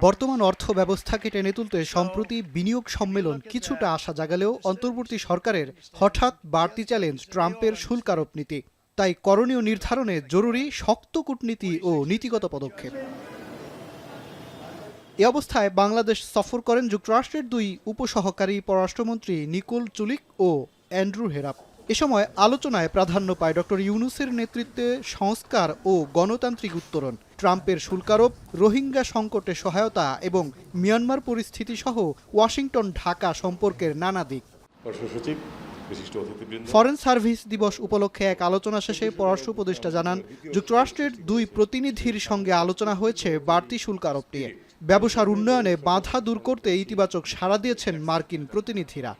বর্তমান অর্থ ব্যবস্থাকে টেনে তুলতে সম্প্রতি বিনিয়োগ সম্মেলন কিছুটা আশা জাগালেও অন্তর্বর্তী সরকারের হঠাৎ বাড়তি চ্যালেঞ্জ ট্রাম্পের শুল্ক আরোপ নীতি। তাই করণীয় নির্ধারণে জরুরি শক্ত কূটনীতি ও নীতিগত পদক্ষেপ। এ অবস্থায় বাংলাদেশ সফর করেন যুক্তরাষ্ট্রের দুই উপসহকারী পররাষ্ট্রমন্ত্রী নিকোল চুলিক ও অ্যান্ড্রু হেরাপ। এ সময় আলোচনায় প্রাধান্য পায় ডক্টর ইউনূসের নেতৃত্বে সংস্কার ও গণতান্ত্রিক উত্তরণ, ট্রাম্পের শুল্কারোপ, রোহিঙ্গা সংকটে সহায়তা এবং মিয়ানমার পরিস্থিতি সহ ওয়াশিংটন ঢাকা সম্পর্কের নানা দিক। ফরেন সার্ভিস দিবস উপলক্ষে এক আলোচনা শেষে পররাষ্ট্র উপদেষ্টা জানান, যুক্তরাষ্ট্রের দুই প্রতিনিধির সঙ্গে আলোচনা হয়েছে বাড়তি শুল্ক আরোপ নিয়ে। ব্যবসার উন্নয়নে বাধা দূর করতে ইতিবাচক সাড়া দিয়েছেন মার্কিন প্রতিনিধিরা।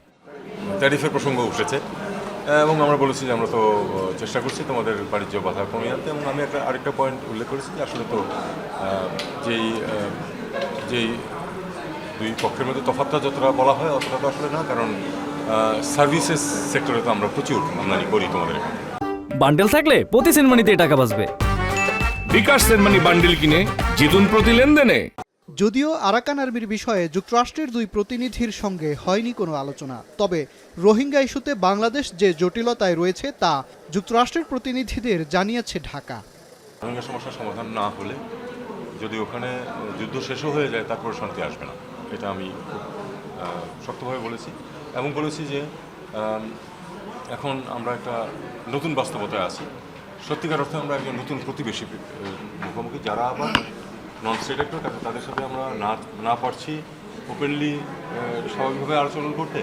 ট্যারিফের প্রসঙ্গ উঠেছে এবং আমরা বলেছি যে আমরা তো চেষ্টা করছি তোমাদের বাণিজ্য বাধা কমিয়ে আনতে, এবং আমি আরেকটা পয়েন্ট উল্লেখ করেছি যে আসলে তো যেই দুই পক্ষের মধ্যে তফাৎটা যতটা বলা হয় অতটা তো আসলে না, কারণ সার্ভিসেস সেক্টরে তো আমরা প্রচুর আমদানি করি তোমাদের এখানে। বান্ডেল থাকলে প্রতি সেনমানিতে টাকা বাঁচবে। বিকাশ সেনমানি বান্ডেল কিনে জিতুন প্রতি লেনদেনে। যদিও আরাকান আর্মির বিষয়ে যুক্তরাষ্ট্রের দুই প্রতিনিধির সঙ্গে হয়নি কোনো আলোচনা, তবে রোহিঙ্গা ইস্যুতে বাংলাদেশ যে জটিলতায় রয়েছে তা যুক্তরাষ্ট্রের প্রতিনিধিদের জানিয়েছে ঢাকা। রোহিঙ্গা সমস্যার সমাধান না হলে যদি ওখানে যুদ্ধ শেষও হয়ে যায় তারপর শান্তি আসবে না, এটা আমি খুব শক্তভাবে বলেছি। এবং বলেছি যে এখন আমরা একটা নতুন বাস্তবতায় আছি, সত্যিকার অর্থে আমরা একজন নতুন প্রতিবেশী মুখোমুখি, যারা আবার নন স্টেট অ্যাক্টর, তাদের সাথে আমরা না পারছি ওপেনলি স্বাভাবিকভাবে আলোচনা করতে,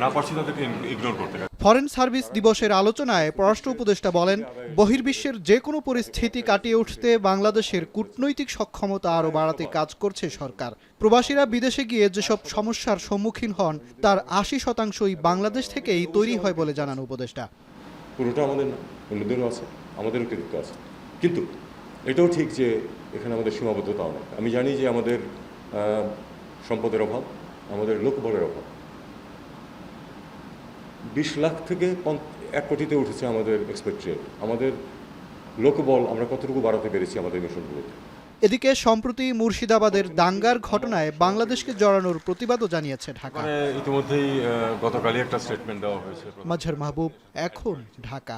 না পারছি তাদেরকে ইগনোর করতে। ফরেন সার্ভিস দিবসের আলোচনায় পররাষ্ট্র উপদেষ্টা বলেন, বহির্বিশ্বের যে কোনো পরিস্থিতি কাটিয়ে উঠতে বাংলাদেশের কূটনৈতিক সক্ষমতা আরও বাড়াতে কাজ করছে সরকার। প্রবাসীরা বিদেশে গিয়ে যেসব সমস্যার সম্মুখীন হন তার ৮০% বাংলাদেশ থেকেই তৈরি হয় বলে জানান উপদেষ্টা। পুরোটা আমাদের না, অন্যদেরও আছে, আমাদেরও কৃতিত্ব আছে, কিন্তু এটাও ঠিক যে এখানে আমাদের সীমাবদ্ধতা অনেক। আমি জানি যে আমাদের সম্পদের অভাব, আমাদের লোকবলের অভাব। ২০ লাখ থেকে ১ কোটিতে উঠেছে আমাদের এক্সপেক্টেড। আমাদের লোকবল আমরা কতটুকু বাড়াতে পেরেছি আমাদের মিশনগুলোতে। এদিকে সম্প্রতি মুর্শিদাবাদের দাঙ্গার ঘটনায় বাংলাদেশকে জড়ানোর প্রতিবাদও জানিয়েছে ঢাকা। ইতিমধ্যেই গতকালই একটা স্টেটমেন্ট দেওয়া হয়েছে। মাজহার মাহবুব, এখন ঢাকা।